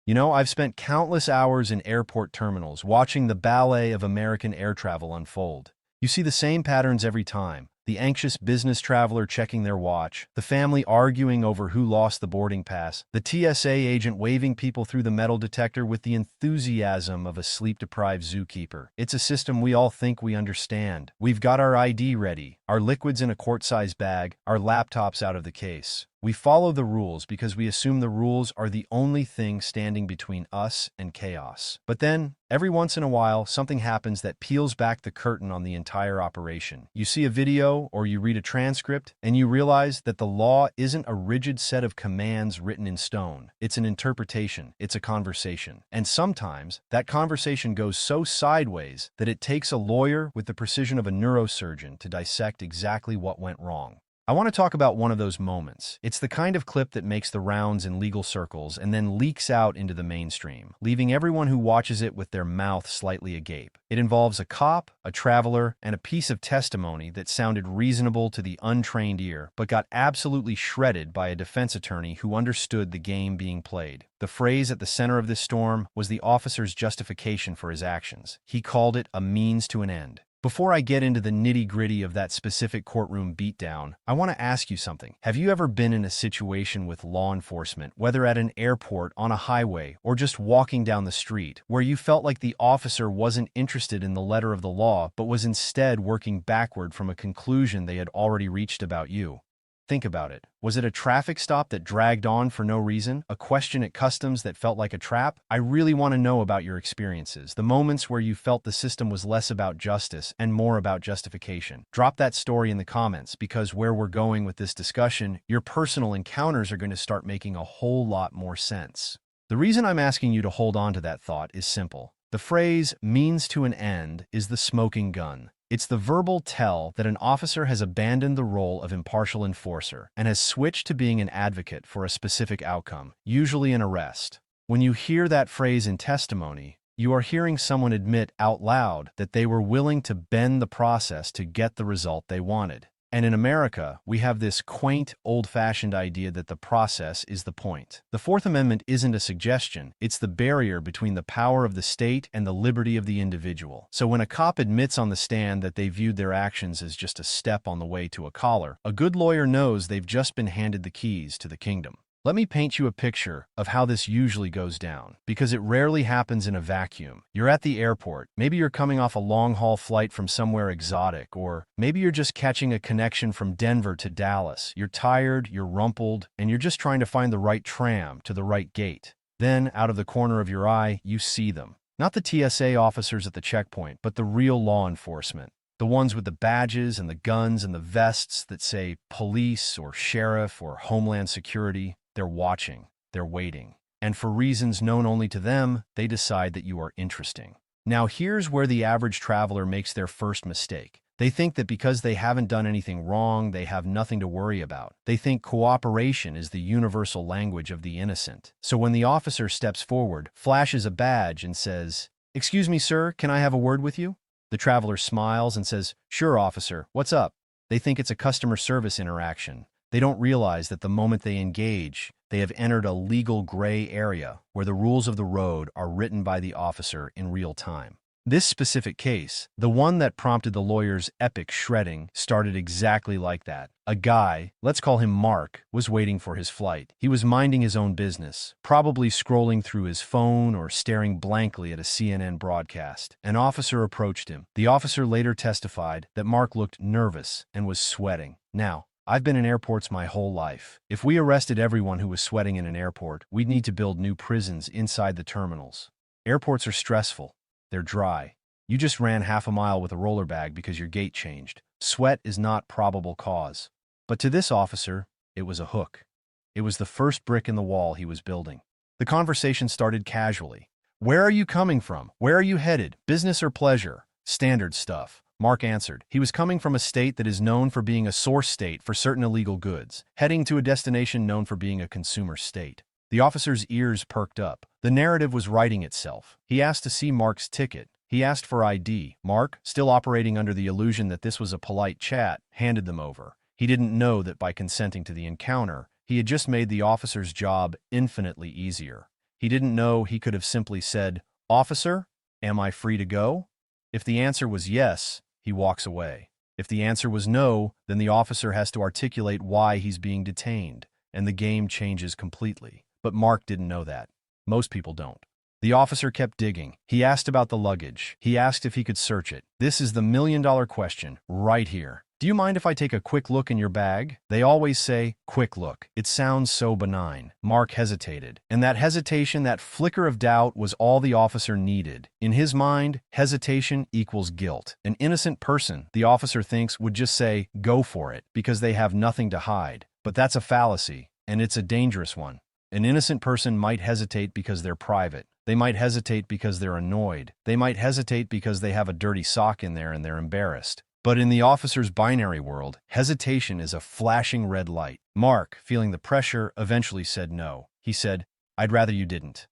I've spent countless hours in airport terminals watching the ballet of American air travel unfold. You see the same patterns every time. The anxious business traveler checking their watch, the family arguing over who lost the boarding pass, the TSA agent waving people through the metal detector with the enthusiasm of a sleep-deprived zookeeper. It's a system we all think we understand. We've got our ID ready, our liquids in a quart-sized bag, our laptops out of the case. We follow the rules because we assume the rules are the only thing standing between us and chaos. But then, every once in a while, something happens that peels back the curtain on the entire operation. You see a video or you read a transcript, and you realize that the law isn't a rigid set of commands written in stone. It's an interpretation. It's a conversation. And sometimes, that conversation goes so sideways that it takes a lawyer with the precision of a neurosurgeon to dissect exactly what went wrong. I want to talk about one of those moments. It's the kind of clip that makes the rounds in legal circles and then leaks out into the mainstream, leaving everyone who watches it with their mouth slightly agape. It involves a cop, a traveler, and a piece of testimony that sounded reasonable to the untrained ear, but got absolutely shredded by a defense attorney who understood the game being played. The phrase at the center of this storm was the officer's justification for his actions. He called it a means to an end. Before I get into the nitty-gritty of that specific courtroom beatdown, I want to ask you something. Have you ever been in a situation with law enforcement, whether at an airport, on a highway, or just walking down the street, where you felt like the officer wasn't interested in the letter of the law, but was instead working backward from a conclusion they had already reached about you? Think about it. Was it a traffic stop that dragged on for no reason? A question at customs that felt like a trap? I really want to know about your experiences, the moments where you felt the system was less about justice and more about justification. Drop that story in the comments, because where we're going with this discussion, your personal encounters are going to start making a whole lot more sense. The reason I'm asking you to hold on to that thought is simple. The phrase "means to an end" is the smoking gun. It's the verbal tell that an officer has abandoned the role of impartial enforcer and has switched to being an advocate for a specific outcome, usually an arrest. When you hear that phrase in testimony, you are hearing someone admit out loud that they were willing to bend the process to get the result they wanted. And in America, we have this quaint, old-fashioned idea that the process is the point. The Fourth Amendment isn't a suggestion, it's the barrier between the power of the state and the liberty of the individual. So when a cop admits on the stand that they viewed their actions as just a step on the way to a collar, a good lawyer knows they've just been handed the keys to the kingdom. Let me paint you a picture of how this usually goes down, because it rarely happens in a vacuum. You're at the airport. Maybe you're coming off a long-haul flight from somewhere exotic, or maybe you're just catching a connection from Denver to Dallas. You're tired, you're rumpled, and you're just trying to find the right tram to the right gate. Then, out of the corner of your eye, you see them. Not the TSA officers at the checkpoint, but the real law enforcement. The ones with the badges and the guns and the vests that say police or sheriff or Homeland Security. They're watching, they're waiting, and for reasons known only to them, they decide that you are interesting. Now here's where the average traveler makes their first mistake. They think that because they haven't done anything wrong, they have nothing to worry about. They think cooperation is the universal language of the innocent. So when the officer steps forward, flashes a badge, and says, "Excuse me, sir, can I have a word with you?" The traveler smiles and says, "Sure, officer, what's up?" They think it's a customer service interaction. They don't realize that the moment they engage, they have entered a legal gray area where the rules of the road are written by the officer in real time. This specific case, the one that prompted the lawyer's epic shredding, started exactly like that. A guy, let's call him Mark, was waiting for his flight. He was minding his own business, probably scrolling through his phone or staring blankly at a CNN broadcast. An officer approached him. The officer later testified that Mark looked nervous and was sweating. Now, I've been in airports my whole life. If we arrested everyone who was sweating in an airport, we'd need to build new prisons inside the terminals. Airports are stressful. They're dry. You just ran half a mile with a roller bag because your gait changed. Sweat is not probable cause. But to this officer, it was a hook. It was the first brick in the wall he was building. The conversation started casually. "Where are you coming from? Where are you headed? Business or pleasure?" Standard stuff. Mark answered. He was coming from a state that is known for being a source state for certain illegal goods, heading to a destination known for being a consumer state. The officer's ears perked up. The narrative was writing itself. He asked to see Mark's ticket. He asked for ID. Mark, still operating under the illusion that this was a polite chat, handed them over. He didn't know that by consenting to the encounter, he had just made the officer's job infinitely easier. He didn't know he could have simply said, "Officer, am I free to go?" If the answer was yes, he walks away. If the answer was no, then the officer has to articulate why he's being detained, and the game changes completely. But Mark didn't know that. Most people don't. The officer kept digging. He asked about the luggage. He asked if he could search it. This is the million-dollar question, right here. Do you mind if I take a quick look in your bag? They always say, quick look. It sounds so benign. Mark hesitated. And that hesitation, that flicker of doubt, was all the officer needed. In his mind, hesitation equals guilt. An innocent person, the officer thinks, would just say, go for it, because they have nothing to hide. But that's a fallacy, and it's a dangerous one. An innocent person might hesitate because they're private. They might hesitate because they're annoyed. They might hesitate because they have a dirty sock in there and they're embarrassed. But in the officer's binary world, hesitation is a flashing red light. Mark, feeling the pressure, eventually said no. He said, "I'd rather you didn't."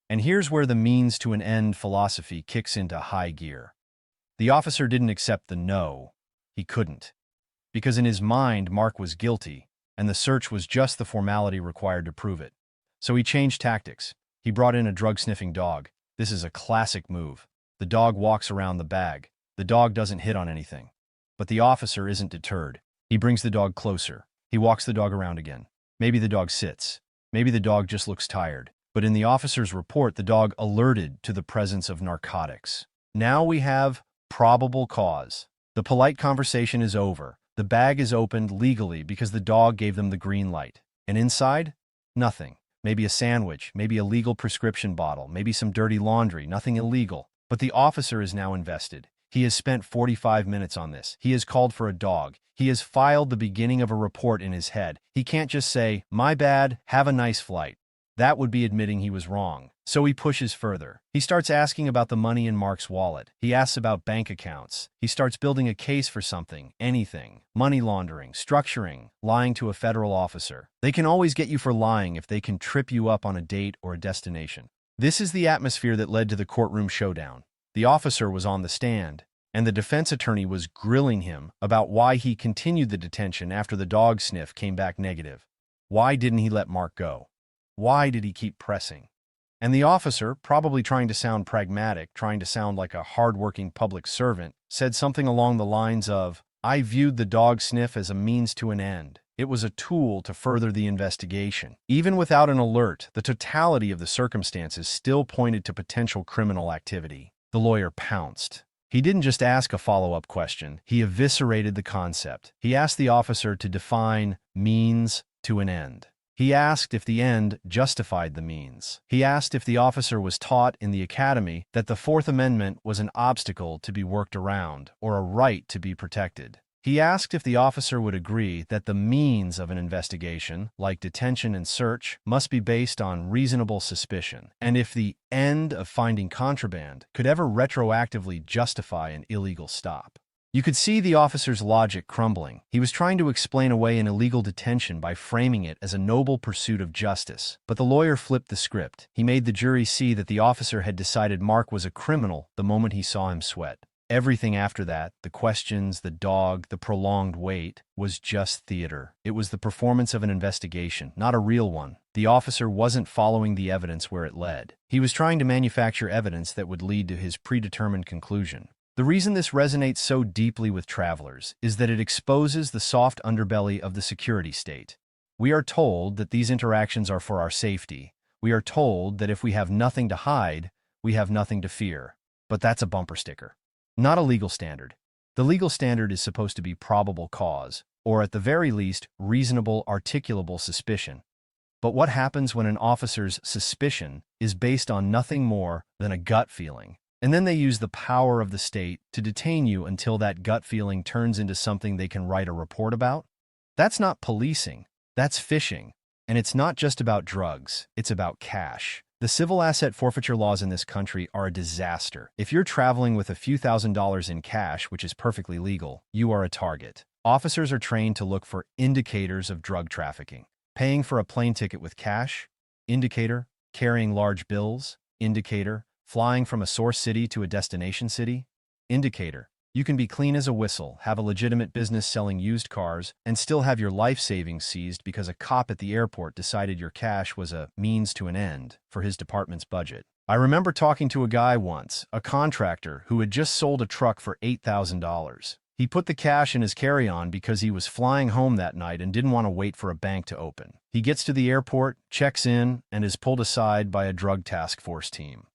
And here's where the means to an end philosophy kicks into high gear. The officer didn't accept the no. He couldn't. Because in his mind, Mark was guilty, and the search was just the formality required to prove it. So he changed tactics. He brought in a drug-sniffing dog. This is a classic move. The dog walks around the bag. The dog doesn't hit on anything. But the officer isn't deterred. He brings the dog closer. He walks the dog around again. Maybe the dog sits. Maybe the dog just looks tired. But in the officer's report, the dog alerted to the presence of narcotics. Now we have probable cause. The polite conversation is over. The bag is opened legally because the dog gave them the green light. And inside? Nothing. Maybe a sandwich, maybe a legal prescription bottle, maybe some dirty laundry, nothing illegal. But the officer is now invested. He has spent 45 minutes on this. He has called for a dog. He has filed the beginning of a report in his head. He can't just say, "My bad, have a nice flight." That would be admitting he was wrong. So he pushes further. He starts asking about the money in Mark's wallet. He asks about bank accounts. He starts building a case for something, anything. Money laundering, structuring, lying to a federal officer. They can always get you for lying if they can trip you up on a date or a destination. This is the atmosphere that led to the courtroom showdown. The officer was on the stand, and the defense attorney was grilling him about why he continued the detention after the dog sniff came back negative. Why didn't he let Mark go? Why did he keep pressing? And the officer, probably trying to sound pragmatic, trying to sound like a hard-working public servant, said something along the lines of, "I viewed the dog sniff as a means to an end. It was a tool to further the investigation." Even without an alert, the totality of the circumstances still pointed to potential criminal activity. The lawyer pounced. He didn't just ask a follow-up question. He eviscerated the concept. He asked the officer to define means to an end. He asked if the end justified the means. He asked if the officer was taught in the academy that the Fourth Amendment was an obstacle to be worked around or a right to be protected. He asked if the officer would agree that the means of an investigation, like detention and search, must be based on reasonable suspicion, and if the end of finding contraband could ever retroactively justify an illegal stop. You could see the officer's logic crumbling. He was trying to explain away an illegal detention by framing it as a noble pursuit of justice. But the lawyer flipped the script. He made the jury see that the officer had decided Mark was a criminal the moment he saw him sweat. Everything after that, the questions, the dog, the prolonged wait, was just theater. It was the performance of an investigation, not a real one. The officer wasn't following the evidence where it led. He was trying to manufacture evidence that would lead to his predetermined conclusion. The reason this resonates so deeply with travelers is that it exposes the soft underbelly of the security state. We are told that these interactions are for our safety. We are told that if we have nothing to hide, we have nothing to fear. But that's a bumper sticker. Not a legal standard. The legal standard is supposed to be probable cause, or at the very least, reasonable articulable suspicion. But what happens when an officer's suspicion is based on nothing more than a gut feeling? And then they use the power of the state to detain you until that gut feeling turns into something they can write a report about? That's not policing. That's fishing. And it's not just about drugs. It's about cash. The civil asset forfeiture laws in this country are a disaster. If you're traveling with a few $1,000s in cash, which is perfectly legal, you are a target. Officers are trained to look for indicators of drug trafficking. Paying for a plane ticket with cash? Indicator. Carrying large bills? Indicator. Flying from a source city to a destination city? Indicator. You can be clean as a whistle, have a legitimate business selling used cars, and still have your life savings seized because a cop at the airport decided your cash was a means to an end for his department's budget. I remember talking to a guy once, a contractor, who had just sold a truck for $8,000. He put the cash in his carry-on because he was flying home that night and didn't want to wait for a bank to open. He gets to the airport, checks in, and is pulled aside by a drug task force team.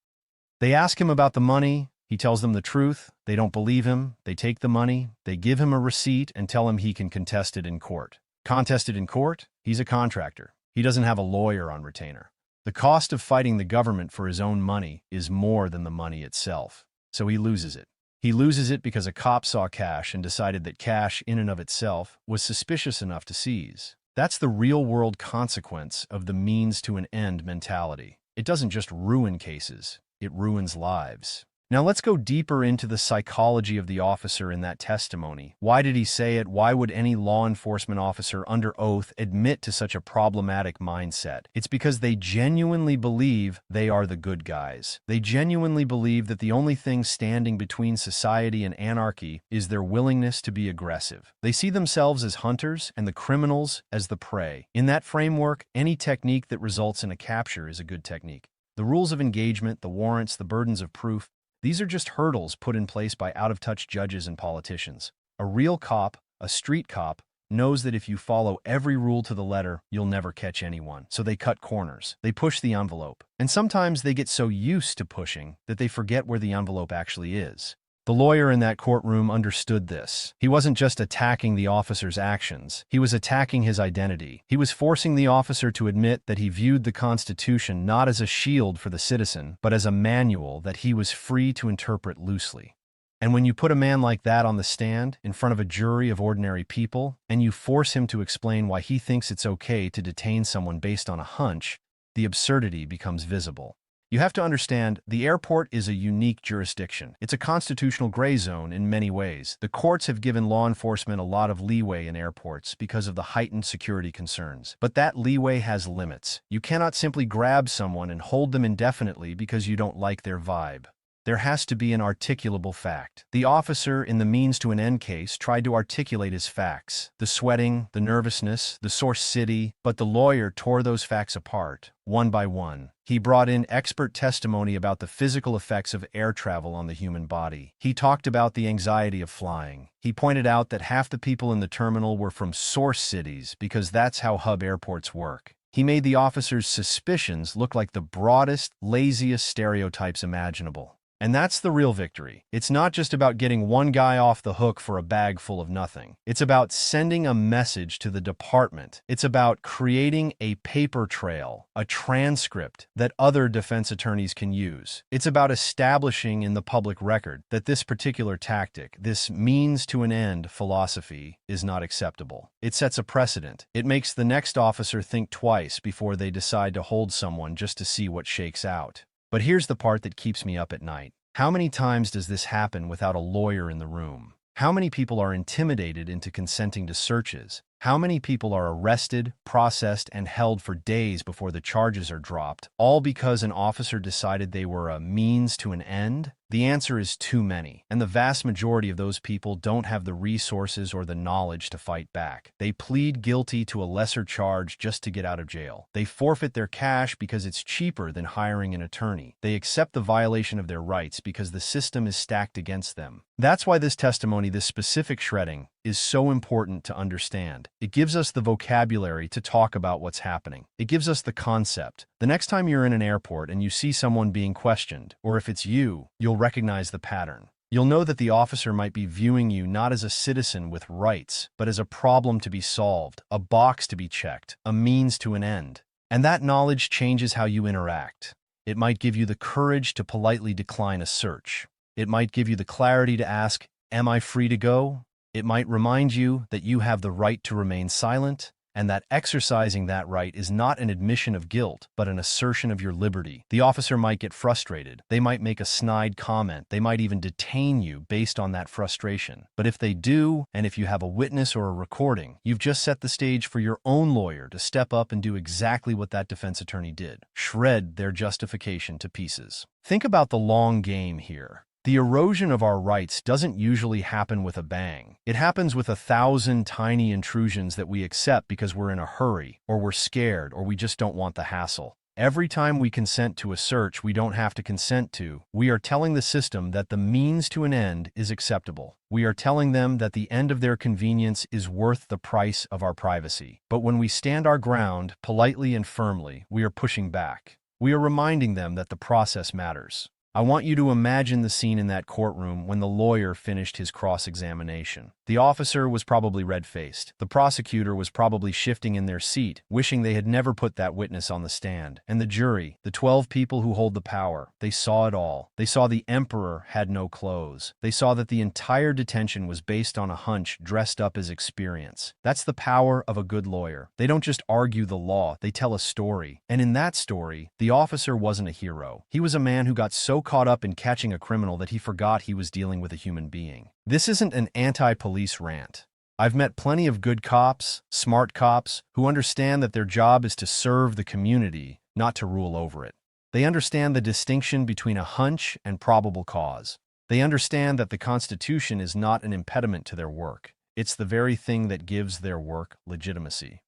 They ask him about the money. He tells them the truth. They don't believe him. They take the money. They give him a receipt and tell him he can contest it in court. Contest it in court? He's a contractor. He doesn't have a lawyer on retainer. The cost of fighting the government for his own money is more than the money itself. So he loses it. He loses it because a cop saw cash and decided that cash in and of itself was suspicious enough to seize. That's the real-world consequence of the means-to-an-end mentality. It doesn't just ruin cases, it ruins lives. Now let's go deeper into the psychology of the officer in that testimony. Why did he say it? Why would any law enforcement officer under oath admit to such a problematic mindset? It's because they genuinely believe they are the good guys. They genuinely believe that the only thing standing between society and anarchy is their willingness to be aggressive. They see themselves as hunters and the criminals as the prey. In that framework, any technique that results in a capture is a good technique. The rules of engagement, the warrants, the burdens of proof, these are just hurdles put in place by out-of-touch judges and politicians. A real cop, a street cop, knows that if you follow every rule to the letter, you'll never catch anyone. So they cut corners. They push the envelope. And sometimes they get so used to pushing that they forget where the envelope actually is. The lawyer in that courtroom understood this. He wasn't just attacking the officer's actions. He was attacking his identity. He was forcing the officer to admit that he viewed the Constitution not as a shield for the citizen, but as a manual that he was free to interpret loosely. And when you put a man like that on the stand, in front of a jury of ordinary people, and you force him to explain why he thinks it's okay to detain someone based on a hunch, the absurdity becomes visible. You have to understand, the airport is a unique jurisdiction. It's a constitutional gray zone in many ways. The courts have given law enforcement a lot of leeway in airports because of the heightened security concerns. But that leeway has limits. You cannot simply grab someone and hold them indefinitely because you don't like their vibe. There has to be an articulable fact. The officer in the means-to-an-end case tried to articulate his facts. The sweating, the nervousness, the source city, but the lawyer tore those facts apart, one by one. He brought in expert testimony about the physical effects of air travel on the human body. He talked about the anxiety of flying. He pointed out that half the people in the terminal were from source cities because that's how hub airports work. He made the officer's suspicions look like the broadest, laziest stereotypes imaginable. And that's the real victory. It's not just about getting one guy off the hook for a bag full of nothing. It's about sending a message to the department. It's about creating a paper trail, a transcript that other defense attorneys can use. It's about establishing in the public record that this particular tactic, this means-to-an-end philosophy, is not acceptable. It sets a precedent. It makes the next officer think twice before they decide to hold someone just to see what shakes out. But here's the part that keeps me up at night. How many times does this happen without a lawyer in the room? How many people are intimidated into consenting to searches? How many people are arrested, processed, and held for days before the charges are dropped, all because an officer decided they were a means to an end? The answer is too many, and the vast majority of those people don't have the resources or the knowledge to fight back. They plead guilty to a lesser charge just to get out of jail. They forfeit their cash because it's cheaper than hiring an attorney. They accept the violation of their rights because the system is stacked against them. That's why this testimony, this specific shredding, is so important to understand. It gives us the vocabulary to talk about what's happening. It gives us the concept. The next time you're in an airport and you see someone being questioned, or if it's you, you'll recognize the pattern. You'll know that the officer might be viewing you not as a citizen with rights, but as a problem to be solved, a box to be checked, a means to an end. And that knowledge changes how you interact. It might give you the courage to politely decline a search. It might give you the clarity to ask, "Am I free to go?" It might remind you that you have the right to remain silent, and that exercising that right is not an admission of guilt, but an assertion of your liberty. The officer might get frustrated. They might make a snide comment. They might even detain you based on that frustration. But if they do, and if you have a witness or a recording, you've just set the stage for your own lawyer to step up and do exactly what that defense attorney did: shred their justification to pieces. Think about the long game here. The erosion of our rights doesn't usually happen with a bang. It happens with 1,000 tiny intrusions that we accept because we're in a hurry, or we're scared, or we just don't want the hassle. Every time we consent to a search we don't have to consent to, we are telling the system that the means to an end is acceptable. We are telling them that the end of their convenience is worth the price of our privacy. But when we stand our ground, politely and firmly, we are pushing back. We are reminding them that the process matters. I want you to imagine the scene in that courtroom when the lawyer finished his cross-examination. The officer was probably red-faced. The prosecutor was probably shifting in their seat, wishing they had never put that witness on the stand. And the jury, the 12 people who hold the power, they saw it all. They saw the emperor had no clothes. They saw that the entire detention was based on a hunch dressed up as experience. That's the power of a good lawyer. They don't just argue the law, they tell a story. And in that story, the officer wasn't a hero. He was a man who got so caught up in catching a criminal that he forgot he was dealing with a human being. This isn't an anti-police rant. I've met plenty of good cops, smart cops, who understand that their job is to serve the community, not to rule over it. They understand the distinction between a hunch and probable cause. They understand that the Constitution is not an impediment to their work. It's the very thing that gives their work legitimacy.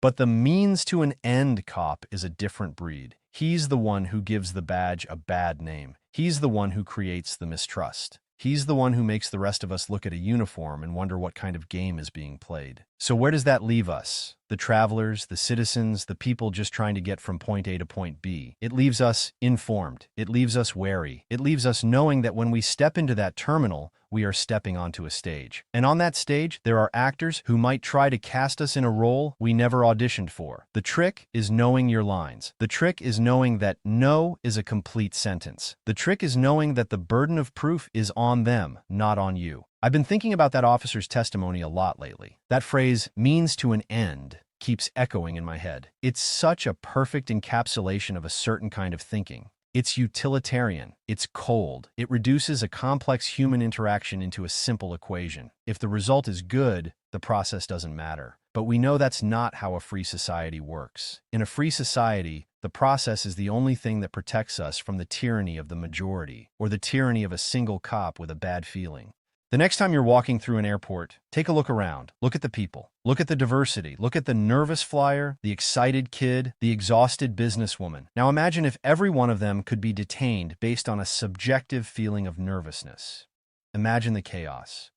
But the means to an end cop is a different breed. He's the one who gives the badge a bad name. He's the one who creates the mistrust. He's the one who makes the rest of us look at a uniform and wonder what kind of game is being played. So where does that leave us? The travelers, the citizens, the people just trying to get from point A to point B. It leaves us informed. It leaves us wary. It leaves us knowing that when we step into that terminal, we are stepping onto a stage. And on that stage, there are actors who might try to cast us in a role we never auditioned for. The trick is knowing your lines. The trick is knowing that no is a complete sentence. The trick is knowing that the burden of proof is on them, not on you. I've been thinking about that officer's testimony a lot lately. That phrase, means to an end, keeps echoing in my head. It's such a perfect encapsulation of a certain kind of thinking. It's utilitarian. It's cold. It reduces a complex human interaction into a simple equation. If the result is good, the process doesn't matter. But we know that's not how a free society works. In a free society, the process is the only thing that protects us from the tyranny of the majority, or the tyranny of a single cop with a bad feeling. The next time you're walking through an airport, take a look around. Look at the people. Look at the diversity. Look at the nervous flyer, the excited kid, the exhausted businesswoman. Now imagine if every one of them could be detained based on a subjective feeling of nervousness. Imagine the chaos.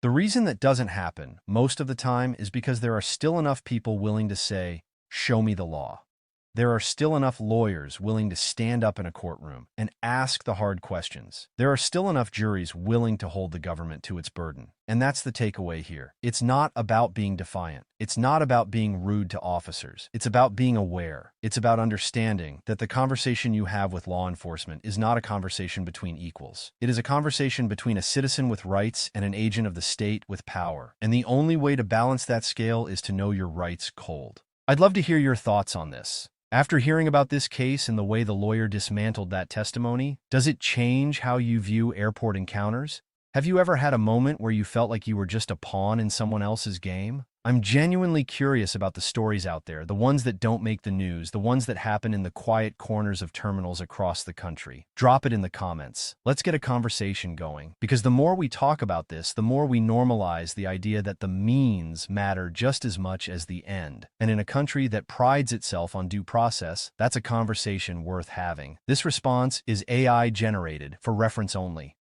The reason that doesn't happen most of the time is because there are still enough people willing to say, "Show me the law." There are still enough lawyers willing to stand up in a courtroom and ask the hard questions. There are still enough juries willing to hold the government to its burden. And that's the takeaway here. It's not about being defiant. It's not about being rude to officers. It's about being aware. It's about understanding that the conversation you have with law enforcement is not a conversation between equals. It is a conversation between a citizen with rights and an agent of the state with power. And the only way to balance that scale is to know your rights cold. I'd love to hear your thoughts on this. After hearing about this case and the way the lawyer dismantled that testimony, does it change how you view airport encounters? Have you ever had a moment where you felt like you were just a pawn in someone else's game? I'm genuinely curious about the stories out there, the ones that don't make the news, the ones that happen in the quiet corners of terminals across the country. Drop it in the comments. Let's get a conversation going, because the more we talk about this, the more we normalize the idea that the means matter just as much as the end. And in a country that prides itself on due process, that's a conversation worth having. This response is AI generated for reference only.